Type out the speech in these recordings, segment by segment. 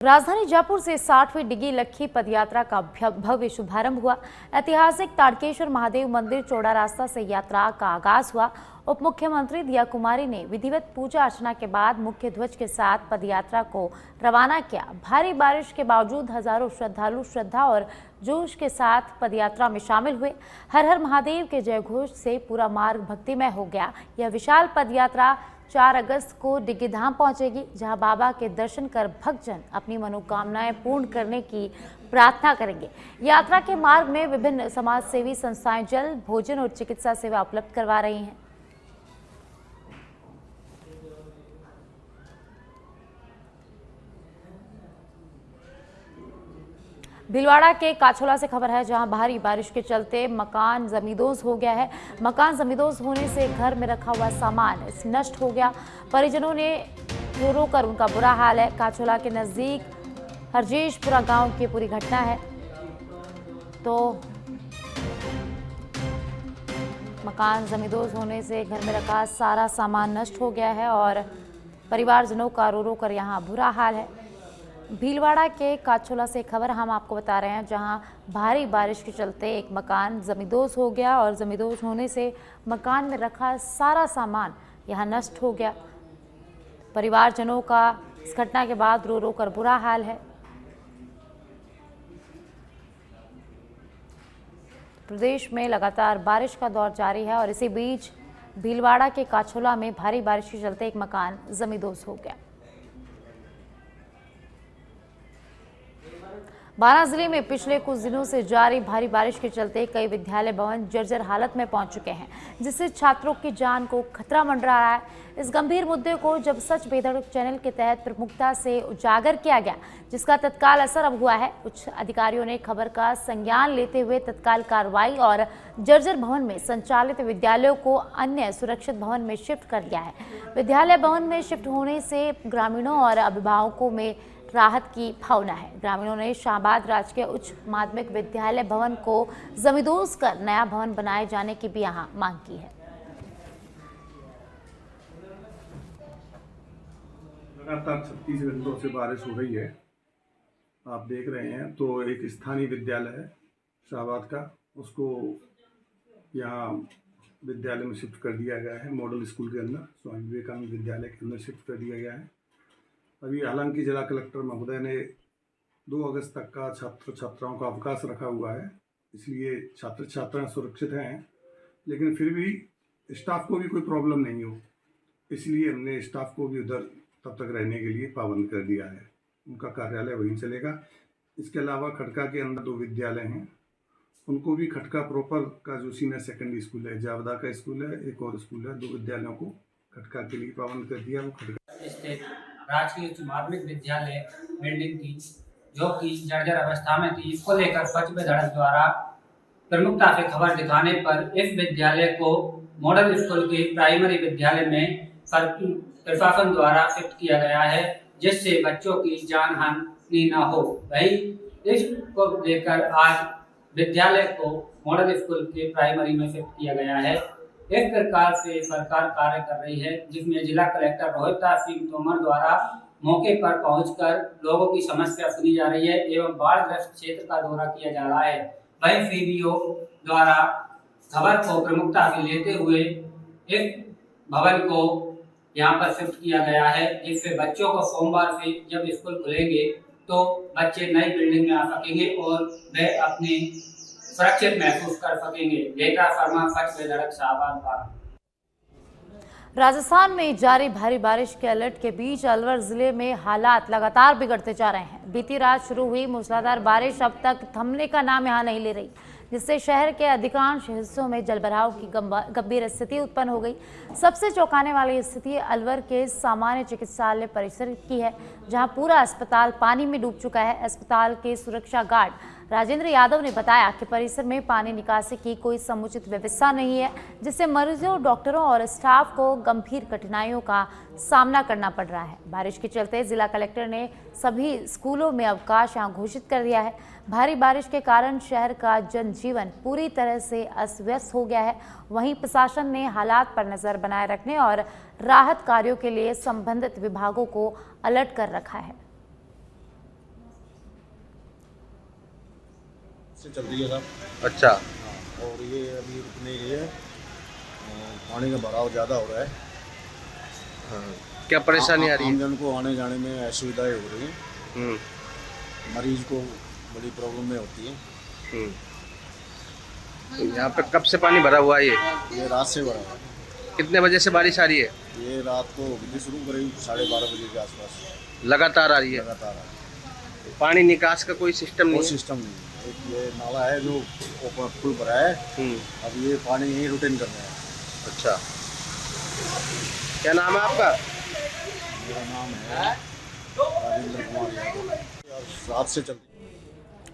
राजधानी जयपुर से 60वीं डिगी लक्खी पदयात्रा का भव्य शुभारंभ हुआ। ऐतिहासिक ताड़केश्वर महादेव मंदिर चौड़ा रास्ता से यात्रा का आगाज हुआ। उप मुख्यमंत्री दिया कुमारी ने विधिवत पूजा अर्चना के बाद मुख्य ध्वज के साथ पदयात्रा को रवाना किया। भारी बारिश के बावजूद हजारों श्रद्धालु श्रद्धा और जोश के साथ पदयात्रा में शामिल हुए। हर हर महादेव के जयघोष से पूरा मार्ग भक्तिमय हो गया। यह विशाल पदयात्रा 4 अगस्त को डिग्गी धाम पहुंचेगी, जहां बाबा के दर्शन कर भक्तजन अपनी मनोकामनाएं पूर्ण करने की प्रार्थना करेंगे। यात्रा के मार्ग में विभिन्न समाज सेवी संस्थाएं जल, भोजन और चिकित्सा सेवा उपलब्ध करवा रही हैं। भीलवाड़ा के काछोला से खबर है, जहां भारी बारिश के चलते मकान जमींदोज हो गया है। मकान जमींदोज होने से घर में रखा हुआ सामान नष्ट हो गया। परिजनों ने रो कर उनका बुरा हाल है। काछोला के नजदीक हरजेशपुरा गांव की पूरी घटना है। तो मकान जमींदोज होने से घर में रखा सारा सामान नष्ट हो गया है और परिवारजनों का रो कर यहाँ बुरा हाल है। भीलवाड़ा के काछोला से खबर हम आपको बता रहे हैं, जहां भारी बारिश के चलते एक मकान जमींदोज हो गया और जमींदोज होने से मकान में रखा सारा सामान यहां नष्ट हो गया। परिवारजनों का इस घटना के बाद रो रो कर बुरा हाल है। प्रदेश में लगातार बारिश का दौर जारी है और इसी बीच भीलवाड़ा के काछोला में भारी बारिश के चलते एक मकान जमींदोज हो गया। बारां जिले में पिछले कुछ दिनों से जारी भारी बारिश के चलते कई विद्यालय भवन जर्जर हालत में पहुंच चुके हैं, जिससे छात्रों की जान को खतरा मंडरा रहा है। इस गंभीर मुद्दे को जब सच बेधड़क चैनल के तहत प्रमुखता से उजागर किया गया, जिसका तत्काल असर अब हुआ है। उच्च अधिकारियों ने खबर का संज्ञान लेते हुए तत्काल कार्रवाई और जर्जर भवन में संचालित विद्यालयों को अन्य सुरक्षित भवन में शिफ्ट कर दिया है। विद्यालय भवन में शिफ्ट होने से ग्रामीणों और अभिभावकों में राहत की भावना है। ग्रामीणों ने शाहबाद राजकीय उच्च माध्यमिक विद्यालय भवन को जमींदोज कर नया भवन बनाए जाने की भी यहां मांग की है। लगातार 36 घंटों से बारिश हो रही है, आप देख रहे हैं। तो एक स्थानीय विद्यालय है शाहबाद का, उसको यहाँ विद्यालय में शिफ्ट कर दिया गया है। मॉडल स्कूल के अंदर स्वामी विवेकानंद विद्यालय के अंदर शिफ्ट कर दिया गया है। अभी हालांकि जिला कलेक्टर महोदय ने 2 अगस्त तक का छात्र छात्राओं का अवकाश रखा हुआ है, इसलिए छात्र छात्राएं सुरक्षित हैं, लेकिन फिर भी स्टाफ को भी कोई प्रॉब्लम नहीं हो, इसलिए हमने स्टाफ को भी उधर तब तक रहने के लिए पाबंद कर दिया है। उनका कार्यालय वहीं चलेगा। इसके अलावा खटका के अंदर 2 विद्यालय हैं, उनको भी खटका प्रॉपर का जो सीनियर सेकेंडरी स्कूल है, जावदा का स्कूल है, एक और स्कूल है, 2 विद्यालयों को खटका के लिए पाबंद कर दिया। वो खटका राजकीय उच्च माध्यमिक विद्यालय बिल्डिंग थी, जो कि जर्जर अवस्था में थी। इसको लेकर सच बेधड़क द्वारा प्रमुखता से खबर दिखाने पर इस विद्यालय को मॉडल स्कूल के प्राइमरी विद्यालय में प्रशासन द्वारा शिफ्ट किया गया है, जिससे बच्चों की जान हानि न हो। वही इसको लेकर आज विद्यालय को मॉडल स्कूल के प्राइमरी में शिफ्ट किया गया है। इस प्रकार से सरकार कार्य कर रही है, जिसमें जिला कलेक्टर रोहिता सिंह तोमर द्वारा मौके पर पहुंचकर लोगों की समस्या सुनी जा रही है एवं बाढ़ग्रस्त क्षेत्र का दौरा किया जा रहा है। वहीं सीबीओ द्वारा खबर को प्रमुखता से लेते हुए इस भवन को यहाँ पर शिफ्ट किया गया है, जिससे बच्चों को सोमवार से जब स्कूल खुलेंगे तो बच्चे नई बिल्डिंग में आ सकेंगे और वे अपने सुरक्षित महसूस कर सकेंगे। डेटा शर्मा, सच बेधड़क, शाहबाद। राजस्थान में जारी भारी बारिश के अलर्ट के बीच अलवर जिले में हालात लगातार बिगड़ते जा रहे हैं। बीती रात शुरू हुई मूसलाधार बारिश अब तक थमने का नाम यहां नहीं ले रही, जिससे शहर के अधिकांश हिस्सों में जलभराव की गंभीर स्थिति उत्पन्न हो गई। सबसे चौंकाने वाली स्थिति अलवर के सामान्य चिकित्सालय परिसर की है, जहां पूरा अस्पताल पानी में डूब चुका है। अस्पताल के सुरक्षा गार्ड राजेंद्र यादव ने बताया कि परिसर में पानी निकासी की कोई समुचित व्यवस्था नहीं है, जिससे मरीजों, डॉक्टरों और स्टाफ को गंभीर कठिनाइयों का सामना करना पड़ रहा है। बारिश के चलते जिला कलेक्टर ने सभी स्कूलों में अवकाश यहां घोषित कर दिया है। भारी बारिश के कारण शहर का जनजीवन पूरी तरह से अस्त व्यस्त हो गया है। वहीं प्रशासन ने हालात पर नजर बनाए रखने और राहत कार्यों के लिए संबंधित विभागों को अलर्ट कर रखा है। से चल रही है साहब। अच्छा। हाँ, और ये अभी रुकने के लिए पानी का भराव ज़्यादा हो रहा है। हाँ। क्या परेशानी आ रही है? आमजन को आने जाने में असुविधाएं हो रही हैं। हम्म। मरीज को बड़ी प्रॉब्लम में होती है। हम्म। तो यहाँ पे कब से पानी भरा हुआ है ये रात से भरा है। कितने बजे से बारिश आ रही है? ये रात को होगी शुरू करीब 12:30 बजे के आसपास लगातार आ रही है? लगातार आ रही है। पानी निकास का कोई सिस्टम नहीं कोई है? सिस्टम नहीं है। एक ये नाला है जो फुल भरा है। अब ये पानी यहीं रुटीन करना है। अच्छा। क्या नाम है आपका? मेरा नाम है राजेंद्र कुमार यादव। रात से चल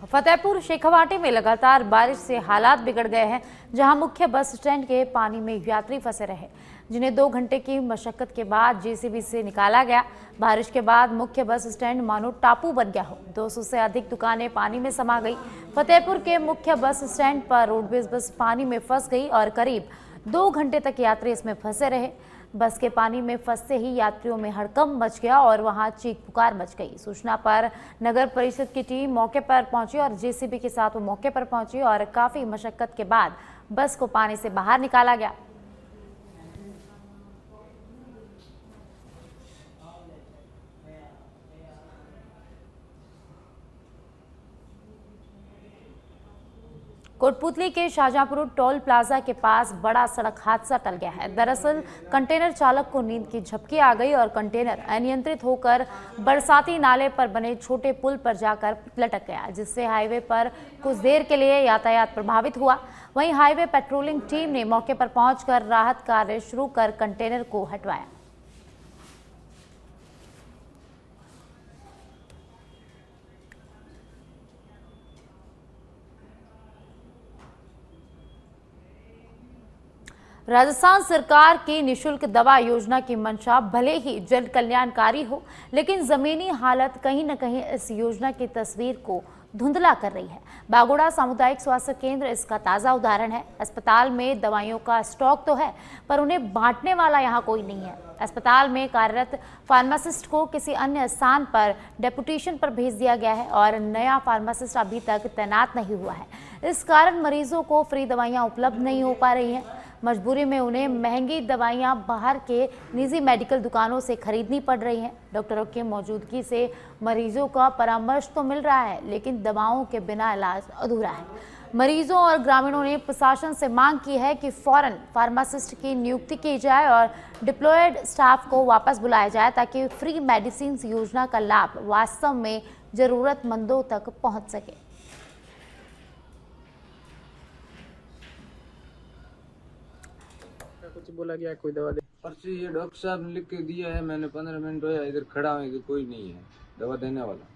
फतेहपुर शेखावाटी में लगातार बारिश से हालात बिगड़ गए हैं, जहां मुख्य बस स्टैंड के पानी में यात्री फंसे रहे, जिन्हें 2 घंटे की मशक्कत के बाद जेसीबी से निकाला गया। बारिश के बाद मुख्य बस स्टैंड मानो टापू बन गया हो। 200 से अधिक दुकानें पानी में समा गई। फतेहपुर के मुख्य बस स्टैंड पर रोडवेज बस पानी में फंस गई और करीब 2 घंटे तक यात्री इसमें फंसे रहे। बस के पानी में फंसते ही यात्रियों में हड़कंप मच गया और वहां चीख पुकार मच गई। सूचना पर नगर परिषद की टीम मौके पर पहुंची और जेसीबी के साथ वो मौके पर पहुंची और काफी मशक्कत के बाद बस को पानी से बाहर निकाला गया। कोटपुतली के शाहजहांपुर टोल प्लाजा के पास बड़ा सड़क हादसा टल गया है। दरअसल कंटेनर चालक को नींद की झपकी आ गई और कंटेनर अनियंत्रित होकर बरसाती नाले पर बने छोटे पुल पर जाकर लटक गया, जिससे हाईवे पर कुछ देर के लिए यातायात प्रभावित हुआ। वहीं हाईवे पेट्रोलिंग टीम ने मौके पर पहुंचकर राहत कार्य शुरू कर कंटेनर को हटवाया। राजस्थान सरकार की निशुल्क दवा योजना की मंशा भले ही जन कल्याणकारी हो, लेकिन जमीनी हालत कहीं न कहीं इस योजना की तस्वीर को धुंधला कर रही है। बागोड़ा सामुदायिक स्वास्थ्य केंद्र इसका ताज़ा उदाहरण है। अस्पताल में दवाइयों का स्टॉक तो है, पर उन्हें बांटने वाला यहाँ कोई नहीं है। अस्पताल में कार्यरत फार्मासिस्ट को किसी अन्य स्थान पर डेपुटेशन पर भेज दिया गया है और नया फार्मासिस्ट अभी तक तैनात नहीं हुआ है। इस कारण मरीजों को फ्री दवाइयाँ उपलब्ध नहीं हो पा रही हैं। मजबूरी में उन्हें महंगी दवाइयां बाहर के निजी मेडिकल दुकानों से खरीदनी पड़ रही हैं। डॉक्टरों की मौजूदगी से मरीजों का परामर्श तो मिल रहा है, लेकिन दवाओं के बिना इलाज अधूरा है। मरीजों और ग्रामीणों ने प्रशासन से मांग की है कि फौरन फार्मासिस्ट की नियुक्ति की जाए और डिप्लॉयड स्टाफ को वापस बुलाया जाए, ताकि फ्री मेडिसिन योजना का लाभ वास्तव में जरूरतमंदों तक पहुँच सके। कुछ बोला गया कोई दवा दे पर्ची ये डॉक्टर साहब ने लिख के दिया है। मैंने 15 मिनट होया इधर खड़ा हूँ, इधर कोई नहीं है दवा देने वाला।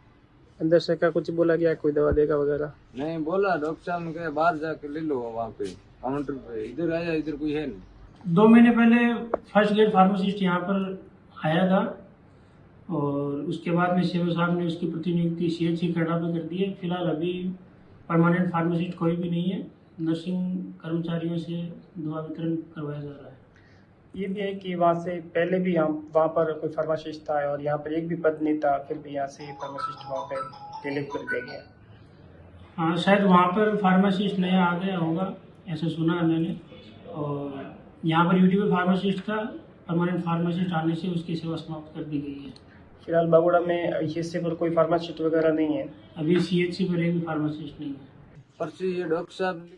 अंदर से क्या कुछ बोला गया कोई दवा देगा वगैरह? नहीं बोला, डॉक्टर साहब ने कहा बाहर जाके ले लो वहाँ पे काउंटर पे। इधर आया, इधर कोई है नहीं। 2 महीने पहले फर्स्ट ग्रेड फार्मासिस्ट यहाँ पर आया था और उसके बाद में सीएमओ साहब ने उसकी प्रतिनियुक्ति CHC खड़ा पे कर दी है। फिलहाल अभी परमानेंट फार्मासिस्ट कोई भी नहीं है। नर्सिंग कर्मचारियों से दवा वितरण करवाया जा रहा है। ये भी है कि वहाँ से पहले भी वहाँ पर कोई फार्मासिस्ट था और यहाँ पर एक भी पद नहीं था, फिर भी यहाँ से फार्मासिस्ट वहाँ पे डिलीव कर दिया गया। हाँ, शायद वहाँ पर फार्मासिस्ट नया आ गया होगा, ऐसा सुना है मैंने। और यहाँ पर यूटी पे फार्मासिस्ट था, परमानेंट फार्मासिस्ट आने से उसकी सेवा समाप्त कर दी गई है। फिलहाल बागोड़ा में CHC पर कोई फार्मासिस्ट वगैरह नहीं है। अभी CHC पर एक भी फार्मासिस्ट नहीं है। पर्ची ये डॉक्टर साहब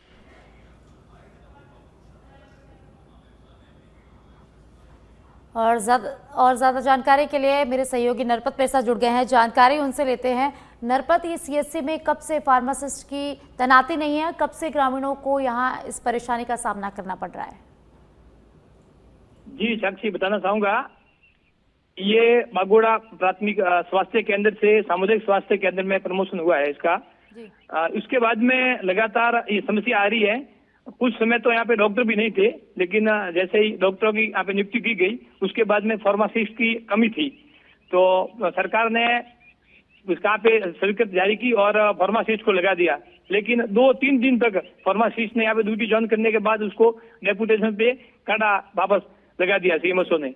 और ज़्यादा जानकारी के लिए मेरे सहयोगी नरपत मेरे साथ जुड़ गए हैं। जानकारी उनसे लेते हैं। नरपत, ये CHC में कब से फार्मासिस्ट की तैनाती नहीं है, कब से ग्रामीणों को यहाँ इस परेशानी का सामना करना पड़ रहा है? जी साक्षी, बताना चाहूँगा, ये बागोड़ा प्राथमिक स्वास्थ्य केंद्र से सामुदायिक स्वास्थ्य केंद्र में प्रमोशन हुआ है इसका। उसके बाद में लगातार ये समस्या आ रही है। कुछ समय तो यहाँ पे डॉक्टर भी नहीं थे, लेकिन जैसे ही डॉक्टरों की यहाँ पे नियुक्ति की गई उसके बाद में फार्मासिस्ट की कमी थी, तो सरकार ने यहाँ पे स्वीकृति जारी की और फार्मासिस्ट को लगा दिया। लेकिन 2-3 दिन तक फार्मासिस्ट ने यहाँ पे ड्यूटी ज्वाइन करने के बाद उसको डेपुटेशन पे काटा वापस लगा दिया CMSO ने,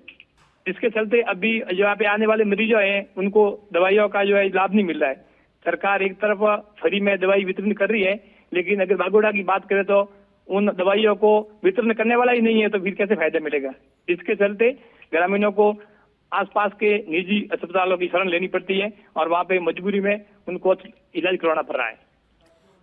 जिसके चलते अभी जो यहाँ पे आने वाले मरीजों हैं उनको दवाइयों का जो है लाभ नहीं मिल रहा है। सरकार एक तरफ फ्री में दवाई वितरण कर रही है, लेकिन अगर बागोड़ा की बात करें तो उन दवाइयों को वितरण करने वाला ही नहीं है, तो फिर कैसे फायदा मिलेगा। इसके चलते ग्रामीणों को आसपास के निजी अस्पतालों की शरण लेनी पड़ती है और वहां पे मजबूरी में उनको इलाज करवाना पड़ रहा है।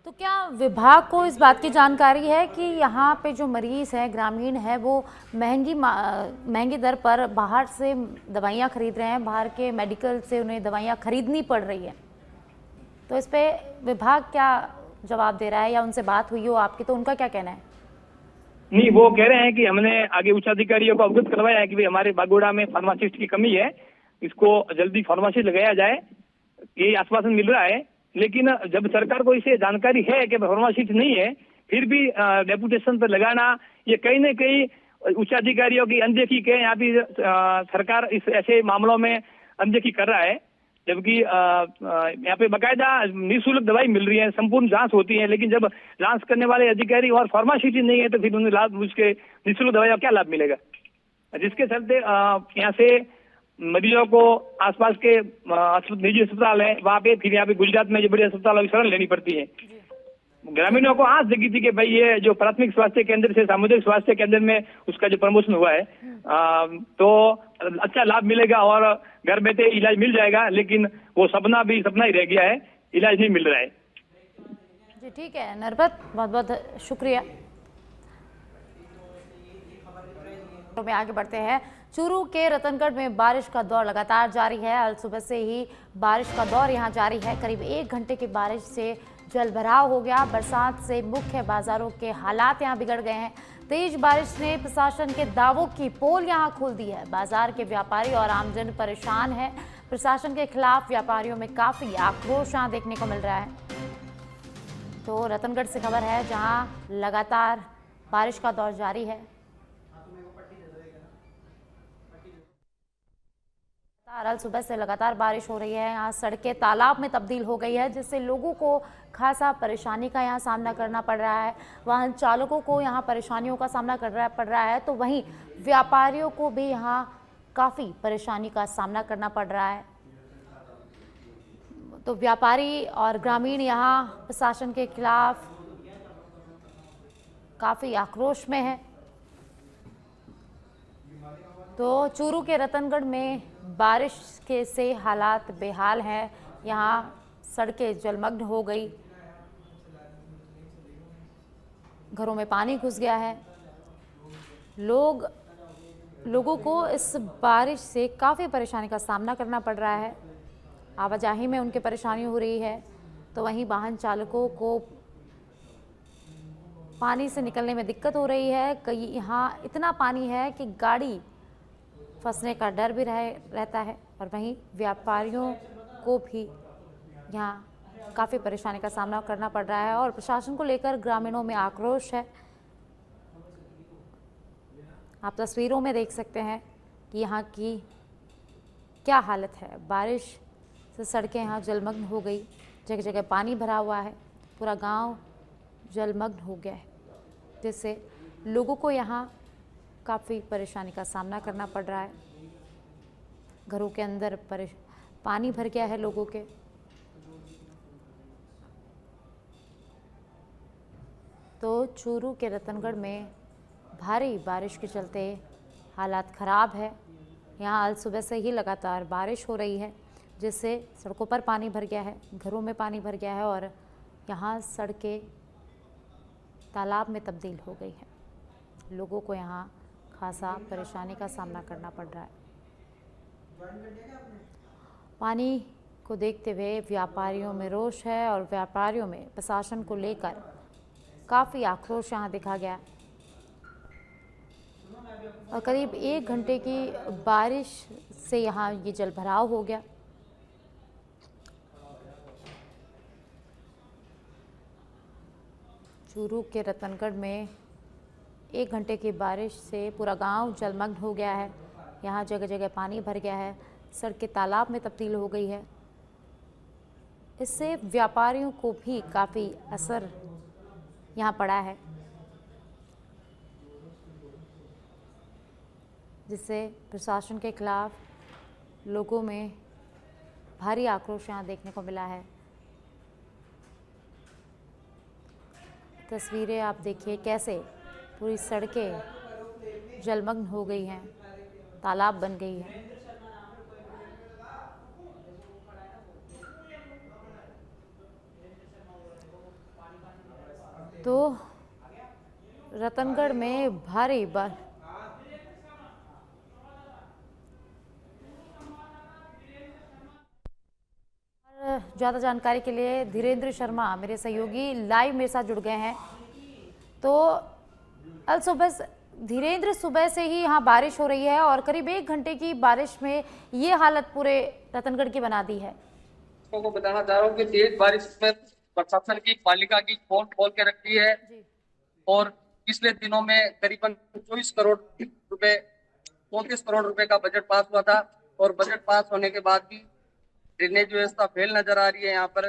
तो क्या विभाग को इस बात की जानकारी है कि यहाँ पे जो मरीज है, ग्रामीण है, वो महंगी दर पर बाहर से दवाइयाँ खरीद रहे हैं, बाहर के मेडिकल से उन्हें दवाइयाँ खरीदनी पड़ रही है, तो इस पे विभाग क्या जवाब दे रहा है, या उनसे बात हुई हो आपकी तो उनका क्या कहना है? नहीं, वो कह रहे हैं कि हमने आगे उच्च अधिकारियों को अवगत करवाया है कि भाई हमारे बागोड़ा में फार्मासिस्ट की कमी है, इसको जल्दी फार्मासिस्ट लगाया जाए, ये आश्वासन मिल रहा है। लेकिन जब सरकार को इसे जानकारी है कि फार्मासिस्ट नहीं है, फिर भी डेपुटेशन पर लगाना, ये कहीं न कहीं उच्च अधिकारियों की अनदेखी के यहाँ भी सरकार इस ऐसे मामलों में अनदेखी कर रहा है। जबकि यहाँ पे बाकायदा निःशुल्क दवाई मिल रही है, संपूर्ण जांच होती है, लेकिन जब जांच करने वाले अधिकारी और फार्मासिस्ट नहीं है तो फिर उन्हें लाभ उसके निःशुल्क दवाई का क्या लाभ मिलेगा। जिसके चलते यहाँ से मरीजों को आसपास के निजी अस्पताल है वहाँ पे, फिर यहाँ पे गुजरात में जो बड़े अस्पतालों की शरण लेनी पड़ती है। ग्रामीणों को आस जगी थी कि भाई ये जो प्राथमिक स्वास्थ्य केंद्र से सामुदायिक स्वास्थ्य केंद्र में उसका जो प्रमोशन हुआ है तो अच्छा लाभ मिलेगा और घर बैठे इलाज मिल जाएगा, लेकिन वो सपना भी सपना ही रह गया है, इलाज नहीं मिल रहा है। जी ठीक है नरपत, बहुत बहुत शुक्रिया। में आगे बढ़ते हैं। चूरू के रतनगढ़ में बारिश का दौर लगातार जारी है। आज सुबह से ही बारिश का दौर यहां जारी है। करीब 1 घंटे की बारिश से जलभराव हो गया। बरसात से मुख्य बाजारों के हालात यहां बिगड़ गए हैं। तेज बारिश ने प्रशासन के दावों की पोल यहां खोल दी है। बाजार के व्यापारी और आमजन परेशान है। प्रशासन के खिलाफ व्यापारियों में काफी आक्रोश यहां देखने को मिल रहा है। तो रतनगढ़ से खबर है जहां लगातार बारिश का दौर जारी है। आज सुबह से लगातार बारिश हो रही है। यहाँ सड़कें तालाब में तब्दील हो गई है, जिससे लोगों को खासा परेशानी का यहाँ सामना करना पड़ रहा है। वाहन चालकों को यहाँ परेशानियों का सामना पड़ रहा है, तो वहीं व्यापारियों को भी यहाँ काफ़ी परेशानी का सामना करना पड़ रहा है। तो व्यापारी और ग्रामीण यहाँ प्रशासन के खिलाफ काफ़ी आक्रोश में है। तो चूरू के रतनगढ़ में बारिश के से हालात बेहाल हैं। यहाँ सड़कें जलमग्न हो गई, घरों में पानी घुस गया है। लोगों को इस बारिश से काफ़ी परेशानी का सामना करना पड़ रहा है। आवाजाही में उनकी परेशानी हो रही है, तो वहीं वाहन चालकों को पानी से निकलने में दिक्कत हो रही है। कई यहाँ इतना पानी है कि गाड़ी फंसने का डर भी रहता है, और वहीं व्यापारियों को भी यहाँ काफ़ी परेशानी का सामना करना पड़ रहा है। और प्रशासन को लेकर ग्रामीणों में आक्रोश है। आप तस्वीरों में देख सकते हैं कि यहाँ की क्या हालत है। बारिश से सड़कें यहाँ जलमग्न हो गई, जगह जगह पानी भरा हुआ है, पूरा गांव जलमग्न हो गया है, जिससे लोगों को यहाँ काफ़ी परेशानी का सामना करना पड़ रहा है। घरों के अंदर पानी भर गया है लोगों के। तो चूरू के रतनगढ़ में भारी बारिश के चलते हालात ख़राब है। यहाँ आज सुबह से ही लगातार बारिश हो रही है, जिससे सड़कों पर पानी भर गया है, घरों में पानी भर गया है, और यहाँ सड़कें तालाब में तब्दील हो गई है। लोगों को यहाँ खासा परेशानी का सामना करना पड़ रहा है। पानी को देखते हुए व्यापारियों में रोष है, और व्यापारियों में प्रशासन को लेकर काफ़ी आक्रोश यहाँ देखा गया। और करीब 1 घंटे की बारिश से यहाँ ये जलभराव हो गया। चूरू के रतनगढ़ में 1 घंटे की बारिश से पूरा गांव जलमग्न हो गया है। यहाँ जगह जगह पानी भर गया है, सड़कें तालाब में तब्दील हो गई है। इससे व्यापारियों को भी काफ़ी असर यहाँ पड़ा है, जिससे प्रशासन के खिलाफ लोगों में भारी आक्रोश यहाँ देखने को मिला है। तस्वीरें आप देखिए कैसे पूरी सड़कें जलमग्न हो गई हैं, तालाब बन गई हैं। तो रतनगढ़ में भारी ज़्यादा जानकारी के लिए धीरेन्द्र शर्मा मेरे सहयोगी लाइव मेरे साथ जुड़ गए हैं। तो धीरेन्द्र, सुबह से ही यहाँ बारिश हो रही है और करीब 1 घंटे की बारिश में ये हालत पूरे रतनगढ़ की बना दी है। को बताना चाह रहा हूँ कि तेज बारिश में प्रशासन की पालिका की पोल खोल के रखी है और पिछले दिनों में करीबन 34 करोड़ रुपए का बजट पास हुआ था और बजट पास होने के बाद भी ड्रेनेज व्यवस्था फेल नजर आ रही है यहाँ पर।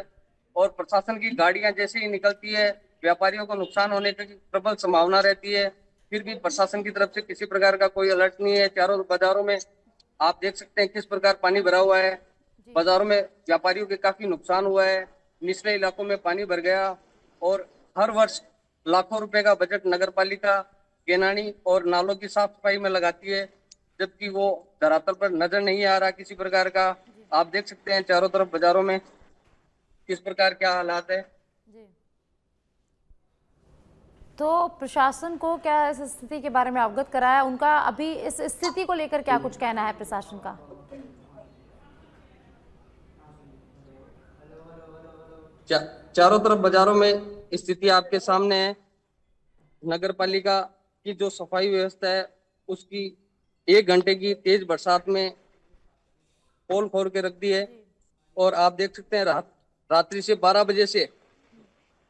और प्रशासन की गाड़ियां जैसे ही निकलती है व्यापारियों को नुकसान होने की प्रबल संभावना रहती है, फिर भी प्रशासन की तरफ से किसी प्रकार का कोई अलर्ट नहीं है। चारों बाजारों में आप देख सकते हैं किस प्रकार पानी भरा हुआ है। बाजारों में व्यापारियों के काफी नुकसान हुआ है, निचले इलाकों में पानी भर गया और हर वर्ष लाखों रुपए का बजट नगर पालिका केनानी और नालों की साफ सफाई में लगाती है, जबकि वो धरातल पर नजर नहीं आ रहा किसी प्रकार का। आप देख सकते हैं चारों तरफ बाजारों में किस प्रकार क्या हालात है। तो प्रशासन को क्या इस स्थिति के बारे में अवगत कराया? उनका अभी इस स्थिति को लेकर क्या कुछ कहना है प्रशासन का? चारों तरफ बाजारों में स्थिति आपके सामने है। नगर पालिका की जो सफाई व्यवस्था है उसकी 1 घंटे की तेज बरसात में पोल खोल के रख दी है और आप देख सकते हैं रात्रि से 12 बजे से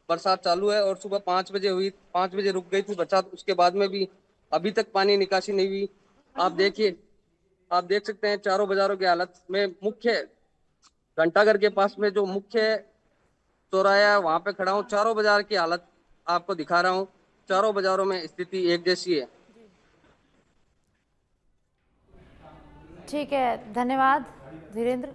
बरसात चालू है और सुबह 5 बजे हुई, 5 बजे रुक गई थी बरसात, उसके बाद में भी अभी तक पानी निकासी नहीं हुई। आप देख सकते हैं चारों बाजारों की हालत में। मुख्य घंटाघर के पास में जो मुख्य चौराहा है वहां पे खड़ा हूँ, चारों बाजार की हालत आपको दिखा रहा हूँ। चारों बाजारों में स्थिति एक जैसी है। ठीक है, धन्यवाद धीरेन्द्र।